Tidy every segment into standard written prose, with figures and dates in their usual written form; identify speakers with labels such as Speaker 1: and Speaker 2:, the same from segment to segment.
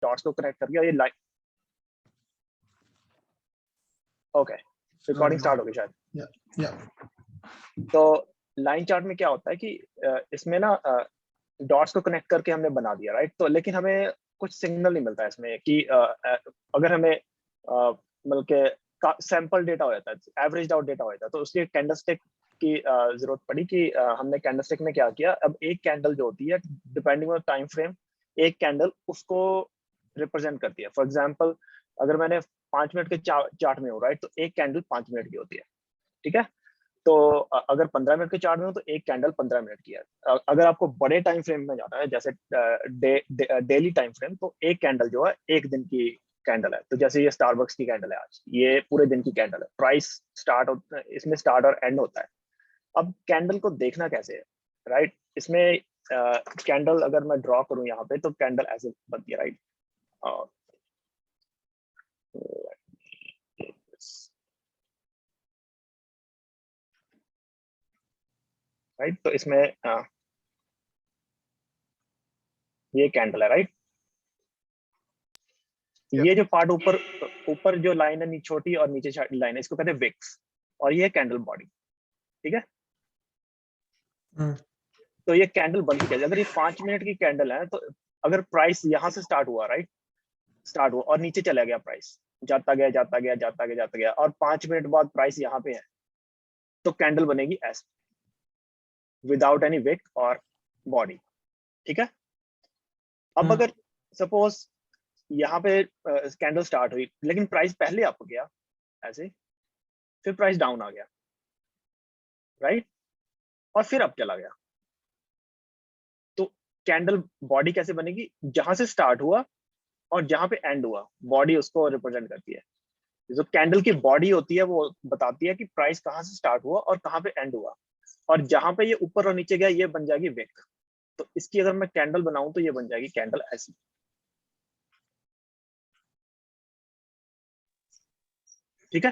Speaker 1: Dots को connect करके, और ये लाइन, ओके रिकॉर्डिंग स्टार्ट हो गई शायद।
Speaker 2: या
Speaker 1: तो लाइन चार्ट में क्या होता है कि इसमें ना डॉट्स को कनेक्ट करके हमने बना दिया, राइट। तो लेकिन हमें कुछ सिग्नल नहीं मिलता है इसमें कि अगर हमें मतलब के सैंपल डेटा हो जाता है, एवरेज आउट डेटा हो जाता है, तो उसके कैंडलस्टिक की जरूरत पड़ी कि हमने कैंडलस्टिक में क्या किया, अब एक कैंडल जो होती है डिपेंडिंग ऑन टाइम फ्रेम, एक कैंडल उसको रिप्रेजेंट करती है। फॉर एग्जांपल अगर मैंने 5 मिनट के चार्ट में हूँ, राइट, तो एक कैंडल 5 मिनट की होती है, ठीक है। तो अगर 15 मिनट के चार्ट में हो तो एक कैंडल 15 मिनट की है। अगर आपको बड़े टाइम फ्रेम में जाना है, जैसे डेली टाइम फ्रेम, तो एक कैंडल जो है एक दिन की कैंडल है। तो जैसे ये स्टारबक्स की कैंडल है आज, ये पूरे दिन की कैंडल है। प्राइस स्टार्ट इसमें स्टार्ट और एंड होता है। अब कैंडल को देखना कैसे है, राइट। इसमें कैंडल अगर मैं ड्रॉ करूं यहाँ पे, तो कैंडल ऐसे बनती है, राइट। राइट, तो इसमें ये कैंडल है, राइट। ये जो पार्ट ऊपर ऊपर जो लाइन है छोटी और नीचे लाइन है, इसको कहते हैं विक्स, और ये कैंडल बॉडी, ठीक है। तो ये कैंडल बनती कैसे, अगर ये 5 मिनट की कैंडल है, तो अगर प्राइस यहाँ से स्टार्ट हुआ, राइट, स्टार्ट हुआ और नीचे चला गया, प्राइस जाता गया जाता गया जाता गया जाता गया, और 5 मिनट बाद प्राइस यहाँ पे है, तो कैंडल बनेगी ऐसे, विदाउट एनी विक और बॉडी, ठीक है। अब अगर सपोज यहाँ पे कैंडल स्टार्ट हुई, लेकिन प्राइस पहले अप गया ऐसे, फिर प्राइस डाउन आ गया, राइट, और फिर अप चला गया, तो कैंडल बॉडी कैसे बनेगी, जहां से स्टार्ट हुआ और जहां पे एंड हुआ, बॉडी उसको रिप्रेजेंट करती है। जो कैंडल की बॉडी होती है वो बताती है कि प्राइस कहाँ से स्टार्ट हुआ और कहाँ पे एंड हुआ, और जहां पे ये ऊपर और नीचे गया ये बन जाएगी विक। तो इसकी अगर मैं कैंडल बनाऊं तो ये बन जाएगी कैंडल ऐसी, ठीक है।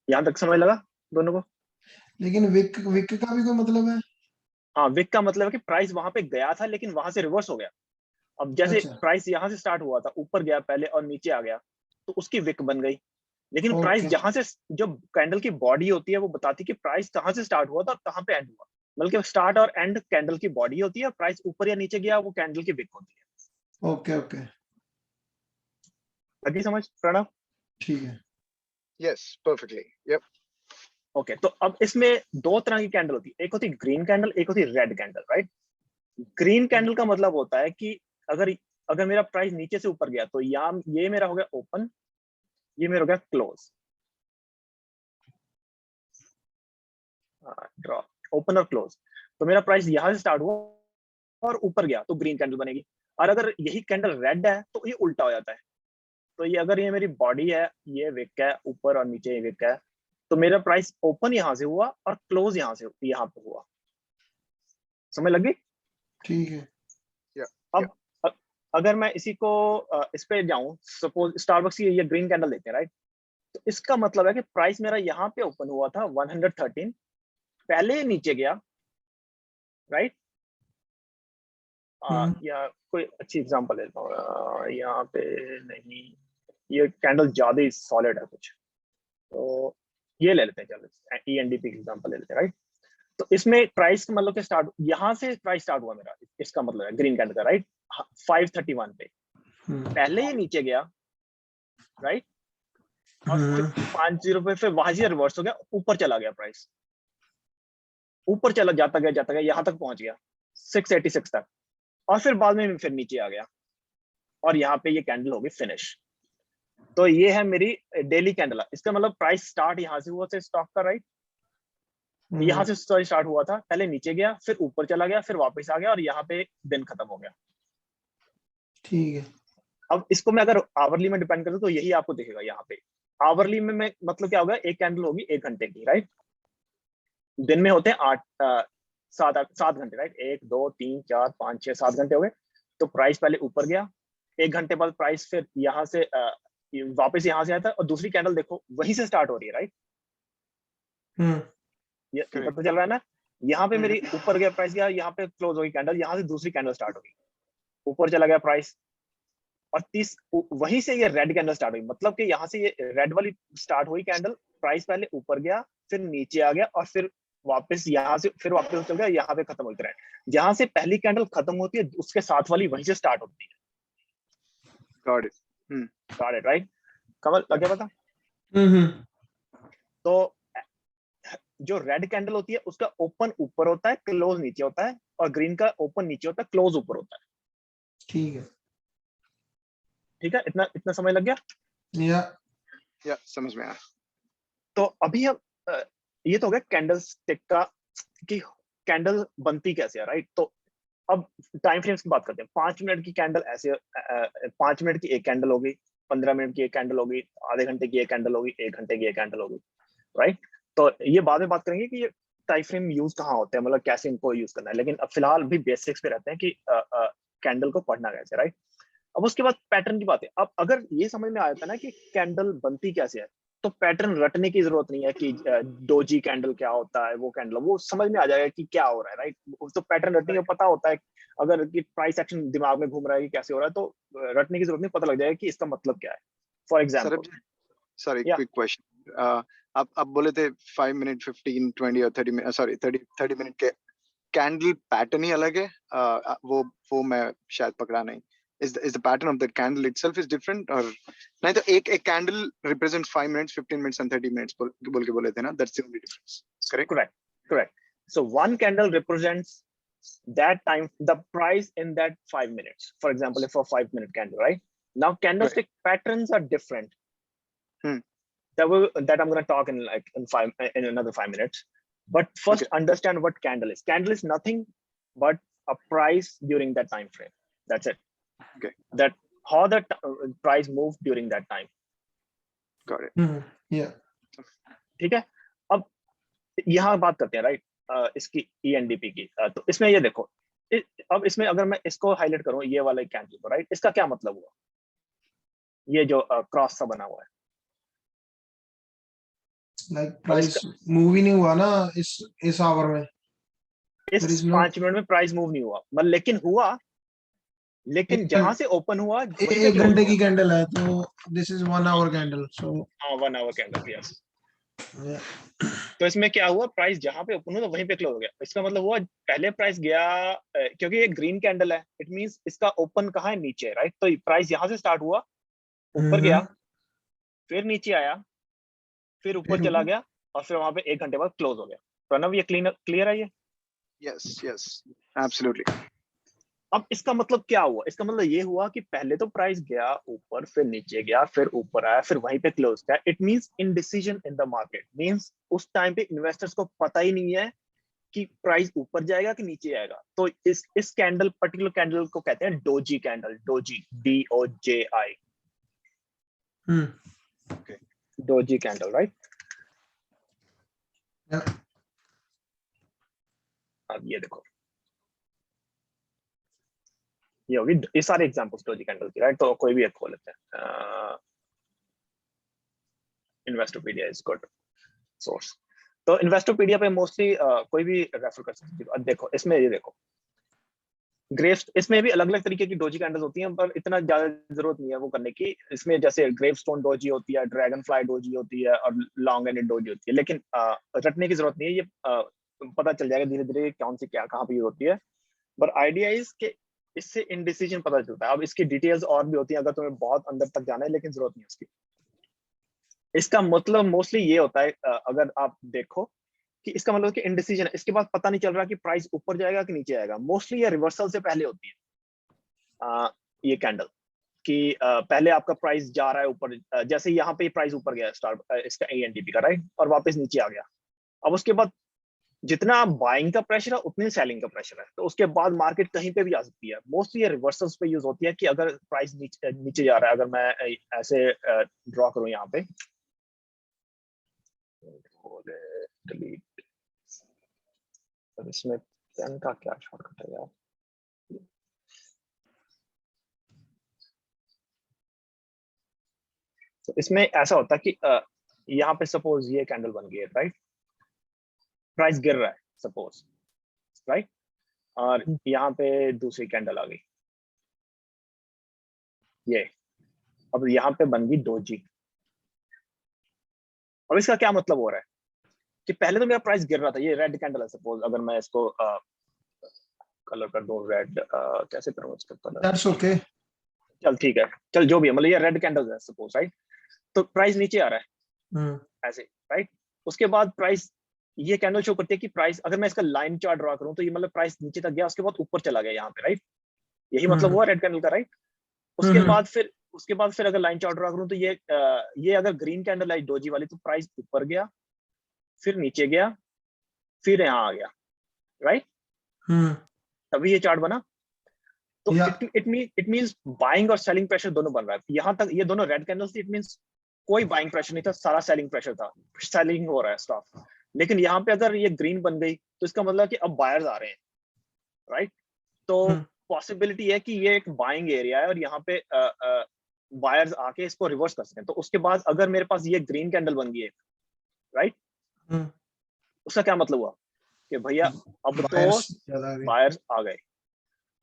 Speaker 1: यहां तक समझ लगा दोनों को?
Speaker 2: लेकिन विक विक का भी कोई मतलब है?
Speaker 1: हाँ, विक का मतलब है कि प्राइस वहां पे गया था लेकिन वहां से रिवर्स हो गया। अब जैसे
Speaker 2: अच्छा,
Speaker 1: प्राइस यहाँ से स्टार्ट हुआ था, ऊपर गया पहले और नीचे आ गया, तो उसकी विक बन गई। लेकिन प्राइस
Speaker 2: ओके
Speaker 1: जहां से, जो कैंडल की बॉडी होती है वो बताती है कि प्राइस कहाँ से स्टार्ट हुआ था और कहाँ पे एंड हुआ। बल्कि स्टार्ट और एंड कैंडल की बॉडी होती है, प्राइस ऊपर या नीचे गया वो कैंडल की विक होती है।
Speaker 2: ओके ओके,
Speaker 1: लगी समझ प्रणव?
Speaker 2: ठीक है।
Speaker 3: Yes, perfectly. Yep.
Speaker 1: ओके, तो अब इसमें दो तरह की कैंडल होती है, एक होती है ग्रीन कैंडल, एक होती है red candle, right. Green candle का मतलब होता है कि अगर अगर मेरा प्राइस नीचे से ऊपर गया, तो यहाँ ये मेरा हो गया ओपन, ये मेरा हो गया क्लोज, ड्रॉ, ओपन और क्लोज। तो मेरा प्राइस यहाँ से स्टार्ट हुआ और ऊपर गया तो ग्रीन कैंडल बनेगी। और अगर यही कैंडल रेड है तो ये उल्टा हो जाता है। तो ये अगर ये मेरी बॉडी है, ये विक है ऊपर और नीचे ये विक है, तो मेरा प्राइस ओपन यहाँ से हुआ और क्लोज यहाँ से यहाँ पे हुआ। समझ लगी?
Speaker 2: ठीक है।
Speaker 3: Yeah.
Speaker 1: अब अगर मैं इसी को इस पे जाऊं, सपोज स्टारबक्स की ये ग्रीन कैंडल लेते हैं, राइट। तो इसका मतलब है कि प्राइस मेरा यहाँ पे ओपन हुआ था 113, पहले नीचे गया, राइट। या कोई अच्छी एग्जांपल लेता हूँ, यहाँ पे नहीं, ये कैंडल ज्यादा ही सॉलिड है कुछ, तो ये ले लेते हैं, चलो ENDP की एग्जांपल ले लेते हैं, राइट। तो इसमें प्राइस मतलब के स्टार्ट यहाँ से प्राइस स्टार्ट हुआ मेरा, इसका मतलब है ग्रीन कैंडल का, राइट, 531 पे पहले ये नीचे गया, राइट, और फिर 50 पे फिर वहां से रिवर्स हो गया, ऊपर चला गया प्राइस, ऊपर चला जाता गया यहाँ तक पहुंच गया 686 तक, और फिर बाद में फिर नीचे आ गया, और यहाँ पे ये कैंडल होगी फिनिश। तो ये है मेरी डेली कैंडल। इसका मतलब प्राइस स्टार्ट यहाँ से हुआ, से स्टॉक का, राइट, यहाँ से स्टार्ट हुआ था, पहले नीचे गया, फिर ऊपर चला गया, फिर वापस आ गया, और यहाँ पे दिन खत्म हो गया।
Speaker 2: ठीक है।
Speaker 1: अब इसको मैं अगर आवरली में डिपेंड करूँ तो यही आपको दिखेगा यहाँ पे। आवरली में मैं मतलब क्या होगा, एक कैंडल होगी 1 घंटे की, राइट। दिन में होते हैं 7 घंटे, राइट, 1 2 3 4 5 6 7 घंटे हो गए। तो प्राइस पहले ऊपर गया, 1 घंटे बाद प्राइस फिर यहाँ से वापस यहाँ से आता है, और दूसरी कैंडल देखो वहीं से स्टार्ट हो रही है, राइट। ये पता चल रहा है ना? यहाँ पे मेरी ऊपर गया प्राइस, गया यहाँ पे क्लोज होगी कैंडल, यहाँ से दूसरी कैंडल स्टार्ट होगी, ऊपर चला गया प्राइस, और वहीं से ये रेड कैंडल स्टार्ट हुई, मतलब कि यहाँ से ये रेड वाली स्टार्ट हुई कैंडल, प्राइस पहले ऊपर गया, फिर नीचे आ गया, और फिर वापस यहाँ से फिर वापस चल गया, यहाँ पे खत्म होती है। जहां से पहली कैंडल खत्म होती है उसके साथ वाली वहीं से स्टार्ट होती है।
Speaker 3: Got it.
Speaker 1: Got it, right? कमल लगे पता? तो जो रेड कैंडल होती है उसका ओपन ऊपर होता है, क्लोज नीचे होता है, और ग्रीन का ओपन नीचे होता है, क्लोज ऊपर होता है।
Speaker 2: ठीक है,
Speaker 1: ठीक है, इतना इतना समझ लग गया?
Speaker 3: या समझ में आया।
Speaker 1: तो अभी हम ये तो हो गया कैंडल स्टिक का कि कैंडल बनती कैसे है, राइट? तो अब टाइम फ्रेम्स की बात करते हैं। 5 मिनट की कैंडल ऐसे 5 मिनट की एक कैंडल होगी, 15 मिनट की एक कैंडल होगी, आधे घंटे की एक कैंडल होगी, 1 घंटे की एक कैंडल होगी, राइट? तो ये बाद में बात करेंगे कि ये टाइम फ्रेम यूज कहाँ होते हैं, मतलब कैसे इनको यूज करना है, लेकिन अब फिलहाल भी बेसिक्स पे रहते हैं कि कैंडल को पढ़ना कैसे, राइट? अब उसके बाद पैटर्न की बात है। अब अगर ये समझ में आ जाता है ना कि कैंडल बनती कैसे है, तो पैटर्न रटने की जरूरत नहीं है कि डोजी कैंडल क्या होता है, वो कैंडल वो समझ में आ जाएगा कि क्या हो रहा है, राइट? तो पैटर्न रटने का पता होता है। अगर कि प्राइस एक्शन दिमाग में घूम रहा है कि कैसे हो रहा है, तो रटने की जरूरत नहीं, पता लग जाएगा कि इसका मतलब क्या है। फॉर एग्जाम्पल,
Speaker 3: सर एक
Speaker 1: या
Speaker 3: क्विक क्वेश्चन, आप बोले थे 5 मिनट 15 20 और 30 मिनट, सॉरी 30 मिनट के कैंडल पैटर्न ही अलग है, वो मैं शायद पकड़ा नहीं। is the pattern of the candle itself is different, और नहीं तो एक candle represents 5 minutes 15 minutes and 30 minutes बोल के बोले थे ना, that's the only difference, correct?
Speaker 1: So one candle represents that time, the price in that 5 minutes, for example, for 5-minute candle, right? Now candlestick patterns are different. That I'm going to talk in another 5 minutes, but first understand what candle is. Candle is nothing but a price during that time frame. That's it.
Speaker 3: Okay.
Speaker 1: That how the price moved during that time.
Speaker 3: Got it.
Speaker 2: Yeah.
Speaker 1: ठीक है, अब यहाँ बात करते हैं, right? इसकी ENDP की। तो इसमें ये देखो, अब इसमें अगर मैं इसको हाईलाइट करूं, ये वाला कैंडल को, राइट? इसका क्या मतलब हुआ? ये जो क्रॉस सा बना हुआ है,
Speaker 2: लाइक प्राइस मूव ही नहीं हुआ ना इस आवर में,
Speaker 1: इस 5 मिनट में प्राइस मूव नहीं हुआ, मतलब लेकिन हुआ, लेकिन जहां से ओपन हुआ वहीं पे
Speaker 2: 1 घंटे की कैंडल है, तो this is 1 our candle, so
Speaker 1: 1 our candle, yes. तो इसमें क्या हुआ, प्राइस जहां पे ओपन हुआ वहीं पे क्लोज हो गया। इसका मतलब हुआ पहले प्राइस गया, क्योंकि ये ग्रीन कैंडल है, इट मींस इसका ओपन कहाँ है, नीचे, राइट? तो प्राइस यहां से स्टार्ट हुआ, ऊपर गया, फिर नीचे आया, फिर ऊपर चला गया, और फिर वहां पे 1 घंटे बाद क्लोज हो गया। प्रणव, ये क्लियर है ये?
Speaker 3: Yes absolutely.
Speaker 1: अब इसका मतलब क्या हुआ? इसका मतलब ये हुआ कि पहले तो प्राइस गया ऊपर, फिर नीचे गया, फिर ऊपर आया, फिर वहीं पे क्लोज किया। It means indecision in the market, means उस टाइम पे इन्वेस्टर्स को पता ही नहीं है कि प्राइस ऊपर जाएगा कि नीचे आएगा। तो इस कैंडल, पर्टिकुलर कैंडल को कहते हैं doji candle, doji, DOJI, doji candle, right? अब ये देखो, ये होगी, ये सारे एग्जांपल्स डोजी कैंडल की, राइट? तो कोई भी एक खोल लेते हैं। Investopedia is good source. तो इन्वेस्टोपीडिया पे मोस्टली कोई भी रेफर कर सकते हो। देखो इसमें, ये देखो ग्रेव, इसमें भी अलग अलग तरीके की डोजी कैंडल्स होती हैं, पर इतना ज्यादा जरूरत नहीं है वो करने की। इसमें जैसे ग्रेव स्टोन डोजी होती है, ड्रैगन फ्लाई डोजी होती है, और लॉन्ग एंडेड डोजी होती है, लेकिन रटने की जरूरत नहीं है। ये पता चल जाएगा धीरे धीरे कौन सी क्या कहाँ पे यूज होती है। बट आइडिया इज कि इससे इनडिसीजन पता चलता है। अब इसकी डिटेल्स और भी होती हैं अगर तुम्हें बहुत अंदर तक जाना है, लेकिन जरूरत नहीं है उसकी। इसका मतलब मोस्टली ये होता है, अगर आप देखो कि इसका मतलब कि इनडिसीजन, इसके बाद पता नहीं चल रहा कि प्राइस ऊपर जाएगा कि नीचे आएगा। मोस्टली ये रिवर्सल से पहले होती है ये कैंडल, कि पहले आपका प्राइस जा रहा है ऊपर, जैसे यहाँ पे प्राइस ऊपर गया स्टार्ट इसका ENDP का, राइट? और वापस नीचे आ गया। अब उसके बाद जितना बाइंग का प्रेशर है उतनी सेलिंग का प्रेशर है, तो उसके बाद मार्केट कहीं पे भी आ सकती है। मोस्टली ये रिवर्सल्स पे यूज होती है कि अगर प्राइस नीचे जा रहा है, अगर मैं ऐसे ड्रॉ करूं यहाँ पे, डिलीट, इसमें पेन का क्या शॉर्टकट है यार? तो इसमें ऐसा होता है कि यहाँ पे सपोज ये कैंडल बन गई है, राइट? प्राइस गिर रहा है सपोज, राइट? और यहाँ पे दूसरी कैंडल आ गई, ये अब यहाँ पे बन गई डोजी। अब इसका क्या मतलब हो रहा है कि पहले तो मेरा प्राइस गिर रहा था, ये रेड कैंडल है सपोज, अगर मैं इसको कलर कर दूं रेड, कैसे करूं इसका कलर,
Speaker 2: दैट्स ओके।
Speaker 1: चल ठीक है, चल जो भी है, मतलब ये रेड कैंडल है सपोज, राइट? तो प्राइस नीचे आ रहा है ऐसे, राइट? उसके बाद प्राइस, ये कैंडल शो करती है कि प्राइस, अगर मैं इसका लाइन चार्ट ड्रॉ करूं तो ये मतलब प्राइस नीचे तक गया, उसके बाद ऊपर चला गया यहाँ पे, राइट? यही मतलब हुआ रेड कैंडल का, राइट? उसके बाद फिर अगर लाइन चार्ट ड्रॉ करूं तो ये अगर ग्रीन कैंडल है डोजी वाली, तो प्राइस ऊपर गया, फिर नीचे गया, फिर यहाँ आ गया, राइट? तभी ये चार्ट बना। तो इट मींस बाइंग और सेलिंग प्रेशर दोनों बन रहा है। यहाँ तक ये दोनों रेड कैंडल्स थी, इट मींस कोई बाइंग प्रेशर नहीं था, सारा सेलिंग प्रेशर था, सेलिंग हो रहा है स्टॉक। लेकिन यहाँ पे अगर ये ग्रीन बन गई तो इसका मतलब कि अब बायर्स आ रहे हैं, राइट? तो पॉसिबिलिटी है कि ये एक बाइंग एरिया है और यहाँ पे बायर्स आके इसको रिवर्स कर सकें। तो उसके बाद अगर मेरे पास ये ग्रीन कैंडल बन गई है, राइट, उसका क्या मतलब हुआ कि भैया अब तो बायर्स आ गए।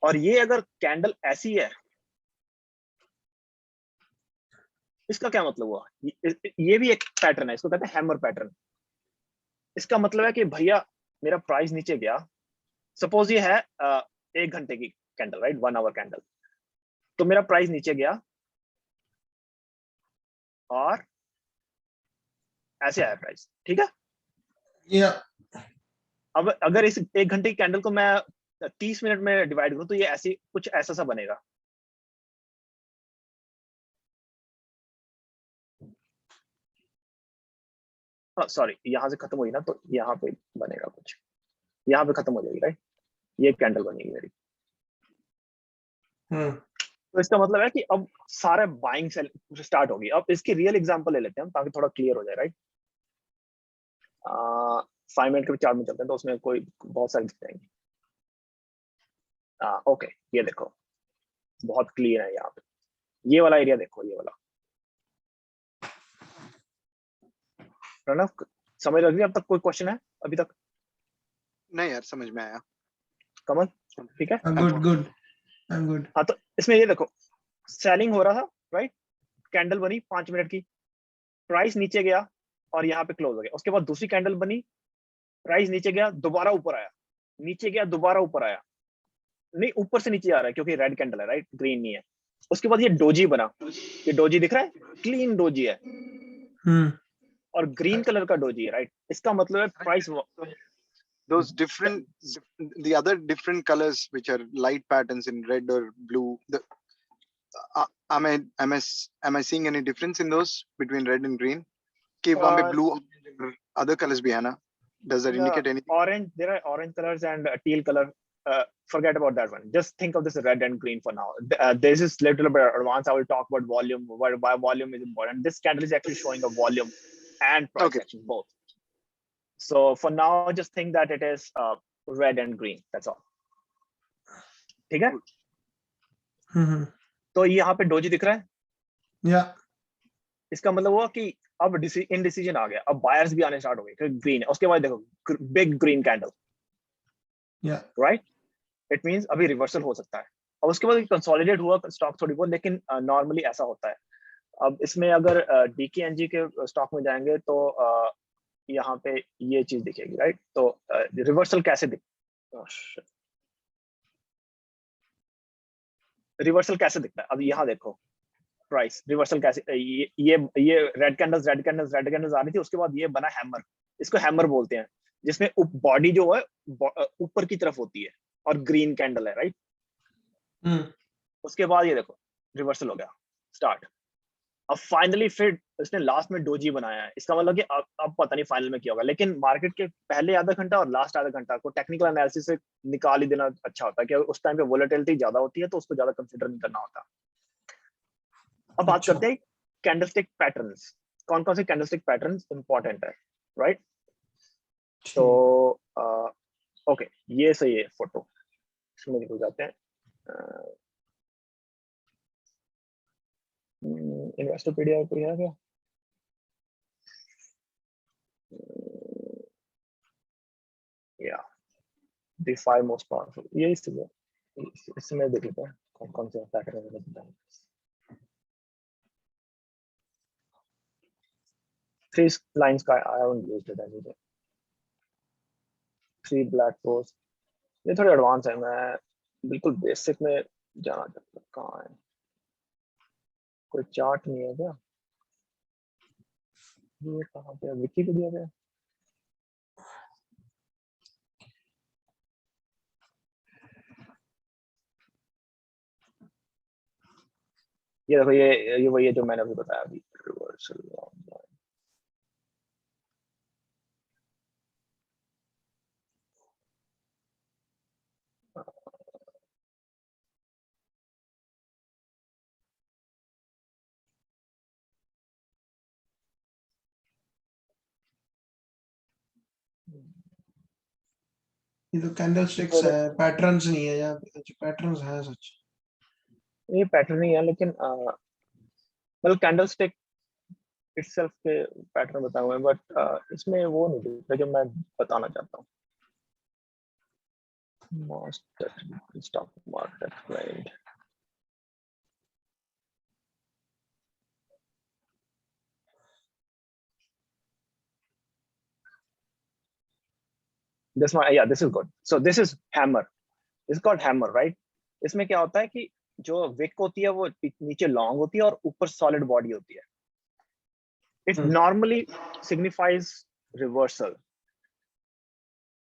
Speaker 1: और ये अगर कैंडल ऐसी है, इसका क्या मतलब हुआ? ये भी एक पैटर्न है, इसको कहते हैं हैमर पैटर्न। इसका मतलब है कि भैया मेरा प्राइस नीचे गया, सपोज ये है 1 घंटे की कैंडल, राइट, 1 आवर कैंडल, तो मेरा प्राइस नीचे गया और ऐसे आया प्राइस, ठीक है? अब अगर इस 1 घंटे की कैंडल को मैं 30 मिनट में डिवाइड करूं तो ये ऐसी कुछ ऐसा सा बनेगा। सॉरी, यहां से खत्म हुई ना, तो यहाँ पे बनेगा कुछ, यहाँ पे खत्म हो जाएगी, राइट? ये कैंडल बनेगी मेरी। तो इसका मतलब है कि अब सारे बाइंग सेल स्टार्ट होगी। अब इसकी रियल एग्जांपल ले लेते हैं हम, ताकि थोड़ा क्लियर हो जाए, राइट? 5 मिनट के 4 मिनट चलते हैं, तो उसमें कोई बहुत सारी दिख जाएंगी। ओके, ये देखो बहुत क्लियर है यहाँ पे, ये वाला एरिया देखो, ये वाला। प्रणव, समझ लग रही है अब तक? कोई क्वेश्चन है अभी तक?
Speaker 3: नहीं यार, समझ में आया।
Speaker 1: कमल ठीक है?
Speaker 2: गुड।
Speaker 1: हाँ, तो इसमें ये देखो, सेलिंग हो रहा था, राइट? कैंडल बनी 5 मिनट की, प्राइस नीचे गया और यहाँ पे क्लोज हो गया। उसके बाद दूसरी कैंडल बनी, प्राइस नीचे गया, दोबारा ऊपर आया, नीचे गया, दोबारा ऊपर आया, नहीं ऊपर से नीचे आ रहा है क्योंकि रेड कैंडल है, राइट, ग्रीन नहीं है। उसके बाद ये डोजी बना, ये डोजी दिख रहा है, क्लीन डोजी है और ग्रीन कलर का डोजी है, राइट? इसका मतलब है price,
Speaker 3: those the other different colors which are light patterns in red or blue, am I seeing any difference in those between red and green? कि वहाँ पे blue other colors भी है ना? Does that indicate anything?
Speaker 1: Orange, there are orange colors and teal color. Forget about that one. Just think of this red and green for now. This is little bit advanced. I will talk about volume. Why volume is important. This candle is actually showing a volume and price action both. So for now, just think that it is red and green. That's all. ठीक है? तो यहाँ पे doji दिख रहा है? इसका मतलब हुआ कि अब इनडिसीजन आ गया, अब बायर्स भी आने स्टार्ट हो गए, ग्रीन है। उसके बाद देखो big green candle, right? It means अभी रिवर्सल हो सकता है। और उसके बाद कंसोलिडेट हुआ स्टॉक थोड़ी बहुत, लेकिन नॉर्मली ऐसा होता है। अब इसमें अगर डीकेएनजी के स्टॉक में जाएंगे तो यहाँ पे ये चीज दिखेगी, राइट? तो रिवर्सल कैसे दिखता है? अब यहाँ देखो प्राइस रिवर्सल कैसे, ये रेड कैंडल्स आ रही थी, उसके बाद ये बना हैमर। इसको हैमर बोलते हैं, जिसमें बॉडी जो है ऊपर की तरफ होती है और ग्रीन कैंडल है, राइट? उसके बाद ये देखो रिवर्सल हो गया स्टार्ट। अब फाइनली फिर इसने लास्ट में डोजी बनाया है। इसका मतलब कि अब पता नहीं फाइनल में क्या होगा, लेकिन मार्केट के पहले आधा घंटा और लास्ट आधा घंटा को टेक्निकल एनालिसिस से निकाल ही देना अच्छा होता है, कि उस टाइम पे वोलेटिलिटी ज्यादा होती है, तो उसको ज्यादा कंसिडर नहीं करना होता। अब बात करते हैं कैंडलस्टिक पैटर्न्स। कौन कौन से कैंडलस्टिक पैटर्न्स इंपॉर्टेंट है, राइट? तो ओके, ये सही है फोटो, इसमें निकल जाते हैं। इन्वेस्टोपीडिया कोई है क्या? या द 5 मोस्ट पावरफुल, ये इसमें देख लेते हैं कौन कौन से पैटर्न है। 3 lines का I haven't used it anything. 3 black rows. ये थोड़े एडवांस है, मैं बिल्कुल बेसिक में जाना चाहता हूँ. कहाँ है? कोई चार्ट नहीं है क्या? ये कहाँ पे है? विकिपीडिया पे? ये देखो, ये वही है जो मैंने अभी बताया अभी. रिवर्सल
Speaker 2: ये तो कैंडलस्टिक्स है, पैटर्न्स नहीं है यार. पैटर्न्स है सच.
Speaker 1: ये पैटर्न नहीं है, लेकिन मतलब कैंडलस्टिक इटसेल्फ के पैटर्न बताए हुए हैं, बट इसमें वो नहीं दिखता जो मैं बताना चाहता हूँ. Stock market trend. This one, yeah, this is good. So this is hammer. This is called hammer, right? इसमें क्या होता है कि जो विक होती है वो नीचे लॉन्ग होती है और ऊपर सॉलिड बॉडी होती है. It normally signifies reversal.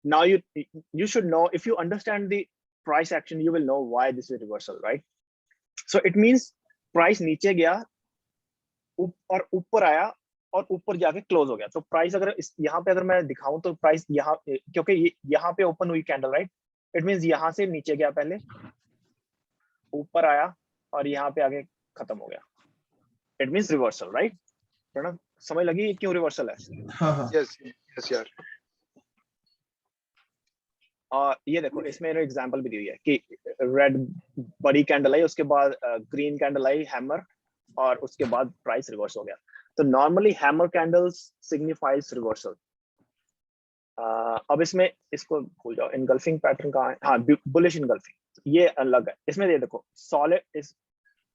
Speaker 1: Now you should know, if you understand the price action, you will know why this is reversal, right? So it means price नीचे गया और ऊपर आया और ऊपर जाके क्लोज हो गया. तो प्राइस अगर यहाँ पे अगर मैं दिखाऊं तो प्राइस यहाँ, क्योंकि यहाँ पे ओपन हुई कैंडल, राइट? इट मींस यहाँ से नीचे गया, पहले ऊपर आया और यहाँ पे आगे खत्म हो गया. It means reversal, right? Pranav, समझ लगी क्यों रिवर्सल है?
Speaker 2: हाँ.
Speaker 3: यस यार.
Speaker 1: और ये देखो, इसमें एग्जांपल भी दी हुई है कि रेड बड़ी कैंडल आई, उसके बाद ग्रीन कैंडल आई, हैमर, और उसके बाद प्राइस रिवर्स हो गया. तो normally hammer candles signifies reversal. अब इसमें इसको भूल जाओ, इनगल्फिंग पैटर्न कहाँ है? हाँ, बुलिश इनगल्फिंग, ये अलग है. इसमें ये देखो, सॉलिड इस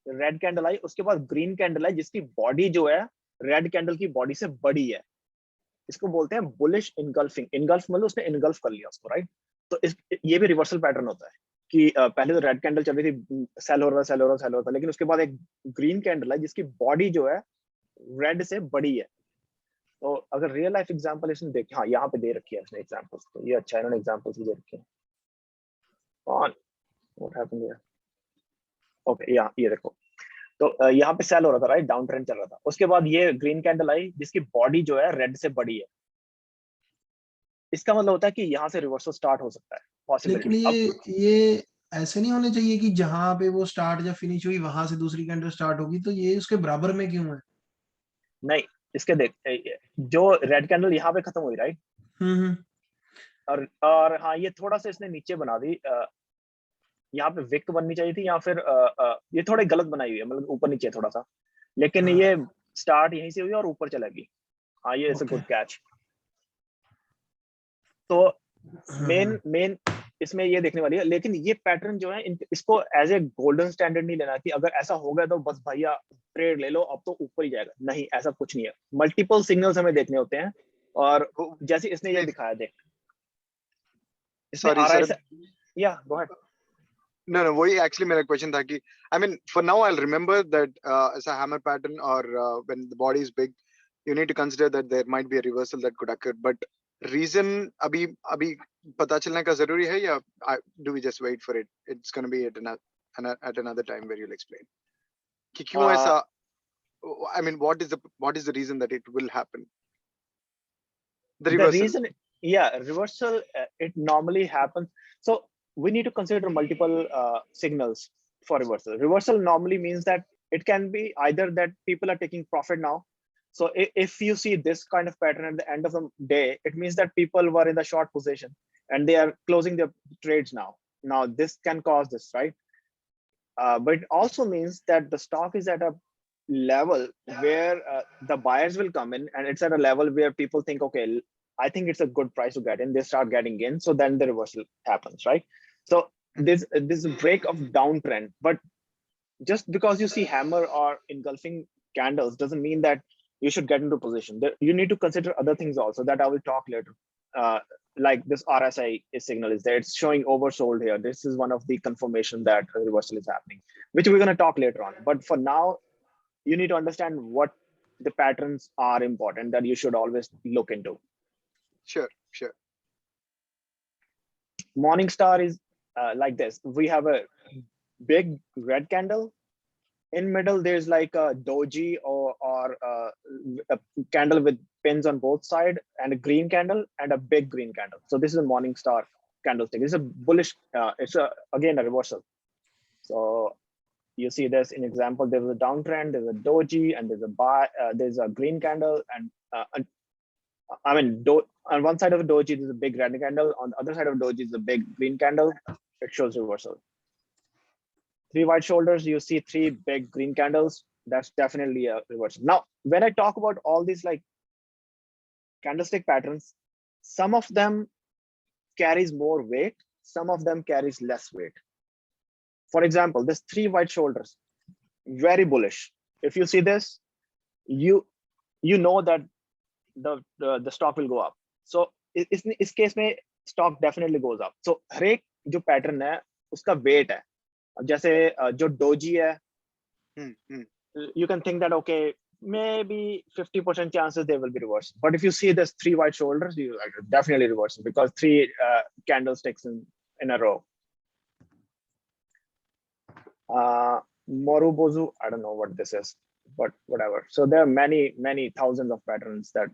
Speaker 1: रेड कैंडल आई, उसके बाद ग्रीन कैंडल आई जिसकी बॉडी जो है रेड कैंडल की बॉडी से बड़ी है. इसको बोलते हैं बुलिश इनगल्फिंग. इनगल्फ मतलब उसने इनगल्फ कर लिया उसको, राइट? तो ये भी रिवर्सल पैटर्न होता है कि पहले तो रेड कैंडल चल रही थी, सेल हो रहा था, लेकिन उसके बाद एक ग्रीन कैंडल है जिसकी बॉडी जो है रेड से बड़ी है. तो अगर रियल लाइफ एग्जांपल इसने देखे, हाँ यहाँ पे दे रखी है इसने एग्जांपल्स, तो ये अच्छा है, इन्होंने एग्जांपल्स भी दे रखे हैं. On what happened here? Okay, ये देखो, तो यहाँ पे सेल हो रहा था, राइट? डाउन ट्रेंड चल रहा था. उसके बाद ये ग्रीन कैंडल आई जिसकी बॉडी जो है रेड से बड़ी है. इसका मतलब होता है कि यहाँ से रिवर्सल स्टार्ट हो सकता है,
Speaker 2: लेकिन
Speaker 1: पॉसिबिलिटी.
Speaker 2: ये ऐसे नहीं होने चाहिए कि जहां पे वो स्टार्ट या फिनिश हुई वहां से दूसरी कैंडल स्टार्ट होगी, तो ये उसके बराबर में क्यों है?
Speaker 1: नहीं, इसके देख, जो रेड कैंडल यहाँ पे खत्म हुई, राइट? और हाँ, ये थोड़ा सा इसने नीचे बना दी. यहाँ पे विक बननी चाहिए थी, या फिर ये थोड़ी गलत बनाई हुई है, मतलब ऊपर नीचे थोड़ा सा, लेकिन ये स्टार्ट यहीं से हुई और ऊपर चलेगी. हाँ, ये इज अ गुड कैच. तो मेन इसमें ये देखने वाली है. लेकिन ये पैटर्न जो है, इसको एज ए गोल्डन स्टैंडर्ड नहीं लेना कि अगर ऐसा हो गया तो बस भैया ट्रेड ले लो, अब तो ऊपर ही जाएगा. नहीं, ऐसा कुछ नहीं है. मल्टीपल सिग्नल्स हमें देखने होते हैं, और जैसे इसने ये दिखाया, देख, या गो अहेड.
Speaker 3: No, वही actually मेरा question था कि I mean for now I'll remember that as a hammer pattern, or when the body is big, you need to consider that there might be a reversal that could occur. But reason अभी पता चलने का जरूरी है, या do we just wait for it? It's going to be at another time where you'll explain कि क्यों ऐसा. I mean, what is the reason that it will happen? The reversal.
Speaker 1: Reversal. It normally happens. So we need to consider multiple signals for reversal. Reversal normally means that it can be either that people are taking profit now. So if you see this kind of pattern at the end of the day, it means that people were in the short position and they are closing their trades now. Now this can cause this, right? But it also means that the stock is at a level where the buyers will come in, and it's at a level where people think, okay, I think it's a good price to get in. They start getting in, so then the reversal happens, right? So this break of downtrend, but just because you see hammer or engulfing candles doesn't mean that you should get into position. You need to consider other things also that I will talk later. Like this RSI signal is there. It's showing oversold here. This is one of the confirmation that a reversal is happening, which we're going to talk later on. But for now, you need to understand what the patterns are important that you should always look into.
Speaker 3: Sure, sure.
Speaker 1: Morningstar is like this. We have a big red candle. In middle, there's like a doji or a candle with pins on both sides, and a green candle and a big green candle. So this is a Morningstar candlestick. It's a bullish. It's again a reversal. So you see this in example. There's a downtrend. There's a doji, and there's a buy. There's a green candle, and I mean, on one side of the doji there's a big red candle. On the other side of doji is a big green candle. It shows reversal. 3 white shoulders, you see 3 big green candles. That's definitely a reversal. Now, when I talk about all these like candlestick patterns, some of them carries more weight, some of them carries less weight. For example, this 3 white shoulders, very bullish. If you see this, you know that the stock will go up. So इस case में stock definitely goes up. So हर एक जो pattern है उसका weight है. जैसे जो doji है, you can think that okay, maybe 50% chances they will be reversed. But if you see this 3 white shoulders, you definitely reverse it because 3 candlesticks in a row. Morubozu, I don't know what this is, but whatever. So there are many thousands of patterns that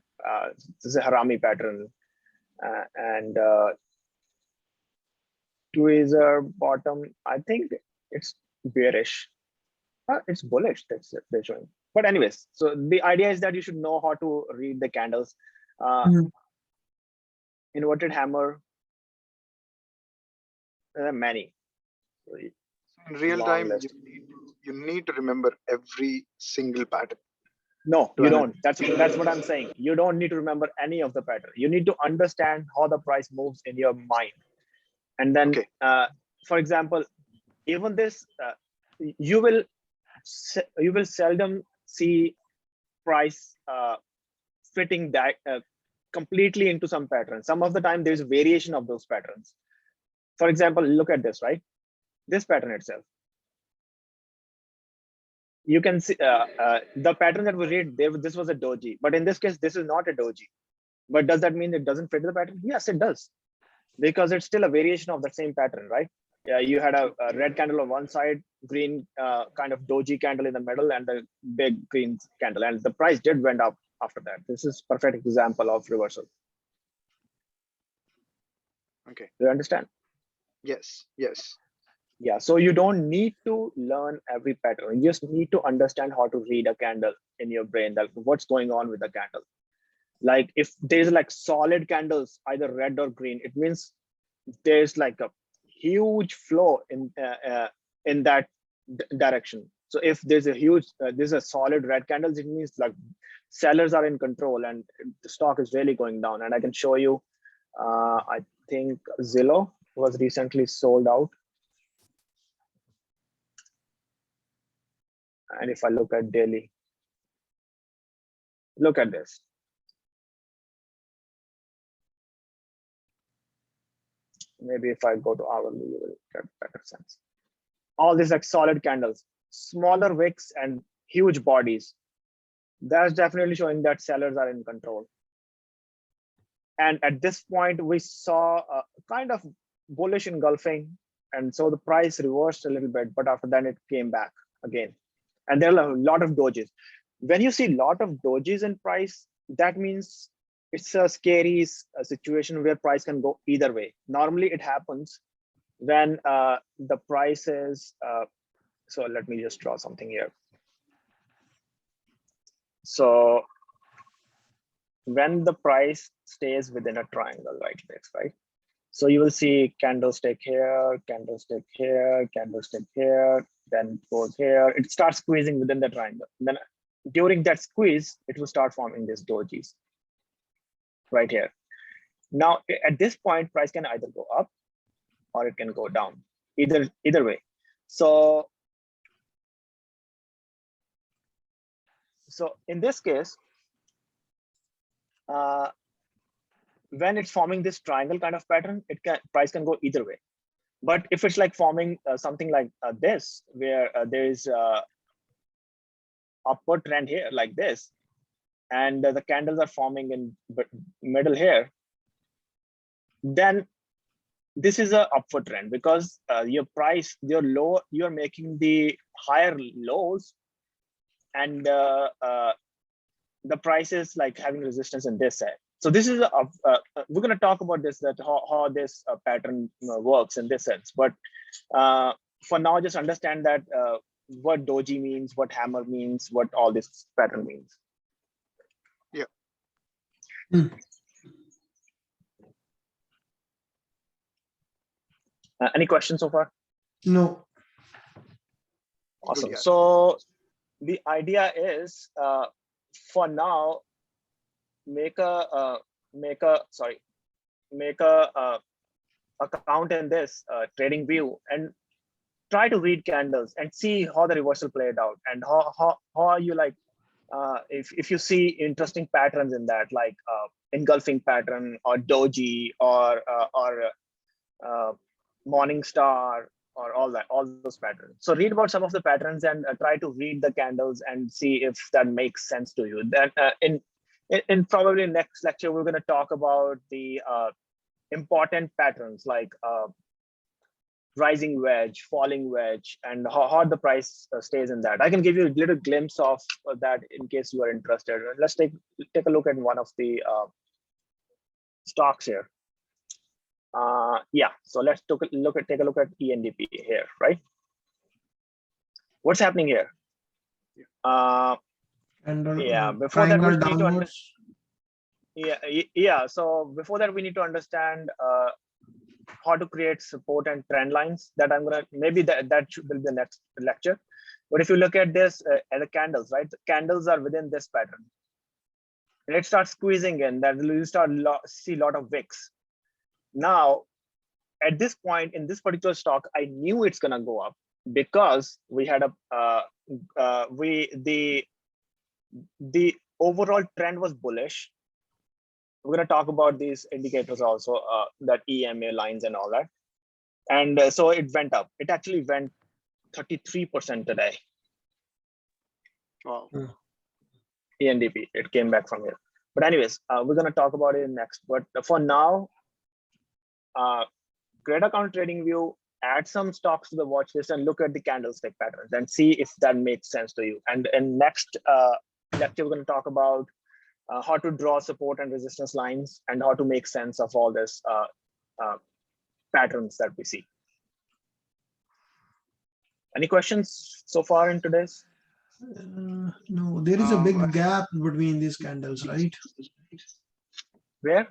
Speaker 1: this is a Harami pattern, and tweezer bottom, I think it's bearish. It's bullish, they're showing. But anyways, so the idea is that you should know how to read the candles. Inverted hammer, there are many. So
Speaker 3: in real time, you need to remember every single pattern.
Speaker 1: No, you don't. That's what I'm saying. You don't need to remember any of the pattern. You need to understand how the price moves in your mind. And then, for example, even this, you will seldom see price fitting that completely into some pattern. Some of the time there's a variation of those patterns. For example, look at this, right? This pattern itself. You can see the pattern that we read there. This was a doji, but in this case, this is not a doji. But does that mean it doesn't fit the pattern? Yes, it does, because it's still a variation of the same pattern, right? Yeah, you had a red candle on one side, green kind of doji candle in the middle, and the big green candle, and the price did went up after that. This is perfect example of reversal.
Speaker 3: Okay.
Speaker 1: Do you understand?
Speaker 3: Yes. Yes.
Speaker 1: Yeah. So you don't need to learn every pattern. You just need to understand how to read a candle in your brain. That what's going on with the candle. Like if there's like solid candles, either red or green, it means there's like a huge flow in that direction. So if there's a huge, there's a solid red candles, it means like sellers are in control and the stock is really going down. And I can show you, I think Zillow was recently sold out. And if I look at daily, look at this. Maybe if I go to hourly, you will get better sense. All these like solid candles, smaller wicks and huge bodies. That's definitely showing that sellers are in control. And at this point, we saw a kind of bullish engulfing. And so the price reversed a little bit, but after that it came back again. And there are a lot of dojis. When you see a lot of dojis in price, that means it's a scary situation where price can go either way. Normally it happens when the price is, so let me just draw something here. So when the price stays within a triangle like this, right? So you will see candlestick here, candlestick here, candlestick here, then goes here. It starts squeezing within the triangle. Then during that squeeze, it will start forming these dojis right here. Now, at this point, price can either go up or it can go down, either way. So in this case, when it's forming this triangle kind of pattern, price can go either way. But if it's like forming something like this, where there is upward trend here like this, and the candles are forming in middle here, then this is a upward trend, because your price, your low, you're making the higher lows, and the price is like having resistance in this side. So this is we're going to talk about this, that how this pattern works in this sense. But for now, just understand that what doji means, what hammer means, what all this pattern means.
Speaker 3: Yeah.
Speaker 1: Any questions so far?
Speaker 2: No.
Speaker 1: Awesome.
Speaker 3: yeah.
Speaker 1: So the idea is, for now, make a account in this trading view and try to read candles and see how the reversal played out, and how are you like, if you see interesting patterns in that, like engulfing pattern or doji or morning star or all those patterns. So read about some of the patterns and try to read the candles and see if that makes sense to you. Then in probably next lecture, we're going to talk about the important patterns like rising wedge, falling wedge, and how the price stays in that. I can give you a little glimpse of that in case you are interested. Let's take a look at one of the stocks here. Yeah, so let's take a look at ENDP here, right? What's happening here? Yeah, before that we need to understand. So before that we need to understand how to create support and trend lines. That I'm gonna, maybe that will be the next lecture. But if you look at this at the candles, right? The candles are within this pattern. And it starts squeezing in, that you start see a lot of wicks. Now, at this point in this particular stock, I knew it's gonna go up because we had the overall trend was bullish. We're gonna talk about these indicators also, that EMA lines and all that. And so it went up. It actually went 33% today.
Speaker 3: Wow.
Speaker 1: ENDP, it came back from here. But anyways, we're gonna talk about it next. But for now, create account trading view, add some stocks to the watch list and look at the candlestick patterns and see if that makes sense to you. And in next lecture, we're going to talk about how to draw support and resistance lines and how to make sense of all this patterns that we see. Any questions so far in today's?
Speaker 2: No, there is a big gap between these candles, right?
Speaker 1: Where?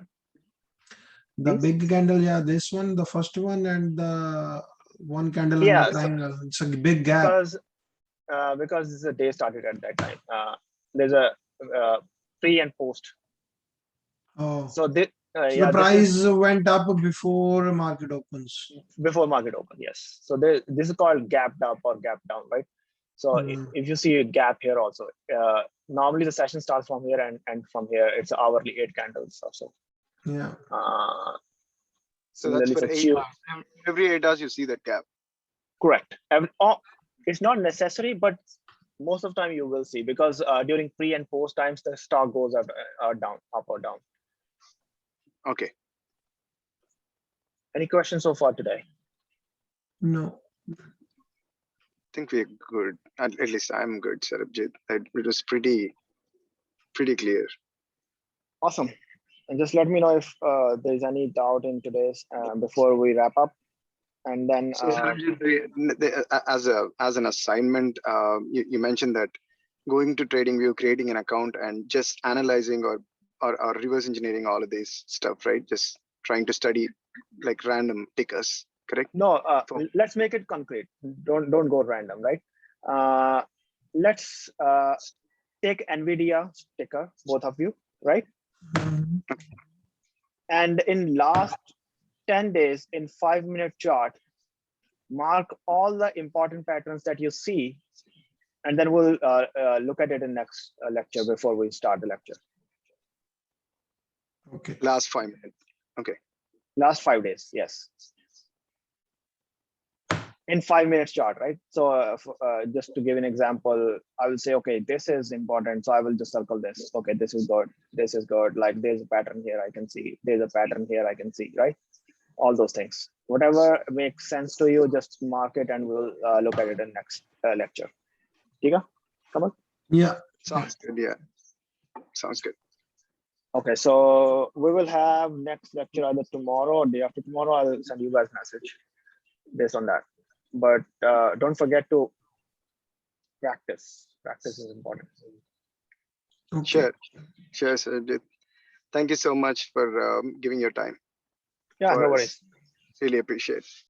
Speaker 2: The big candle, yeah, this one, the first one, and the one candle in the triangle. It's a big gap.
Speaker 1: Because the day started at that time. There's a pre and post.
Speaker 2: Oh.
Speaker 1: So the
Speaker 2: price went up before market opens.
Speaker 1: Before market open, yes. So this is called gapped up or gap down, right? So if you see a gap here also, normally the session starts from here and from here it's hourly 8 candles or so.
Speaker 2: Yeah.
Speaker 3: So that's for 8 hours. Every 8 hours you see that gap.
Speaker 1: Correct. It's not necessary, but most of the time you will see, because during pre and post times the stock goes up or down, up or down.
Speaker 3: Okay.
Speaker 1: Any questions so far today?
Speaker 2: No.
Speaker 3: I think we're good. At least I'm good, Sarabjit. It was pretty clear.
Speaker 1: Awesome. And just let me know if there's any doubt in today's before we wrap up. And then
Speaker 3: so, as an assignment, you mentioned that going to TradingView, creating an account, and just analyzing or reverse engineering all of this stuff, right? Just trying to study like random tickers, correct?
Speaker 1: No, let's make it concrete. Don't go random, right? Let's take NVIDIA ticker, both of you, right? And in last 10 days in 5-minute chart, mark all the important patterns that you see, and then we'll look at it in next lecture before we start the lecture.
Speaker 2: Okay.
Speaker 3: Last 5 minutes. Okay.
Speaker 1: Last 5 days, yes. In 5 minutes chart, right? So just to give an example, I will say, okay, this is important. So I will just circle this. Okay, this is good. This is good. Like there's a pattern here I can see. There's a pattern here I can see, right? All those things. Whatever makes sense to you, just mark it and we'll look at it in next lecture. Tika, come on.
Speaker 2: Yeah.
Speaker 3: Sounds good. Yeah. Sounds good.
Speaker 1: Okay, so we will have next lecture either tomorrow or day after tomorrow. I'll send you guys a message based on that. But don't forget to practice. Practice is important.
Speaker 2: Okay.
Speaker 3: Sure. Sure, Sarabjit. Thank you so much for giving your time.
Speaker 1: Yeah, no
Speaker 3: for us.
Speaker 1: worries.
Speaker 3: Really appreciate it.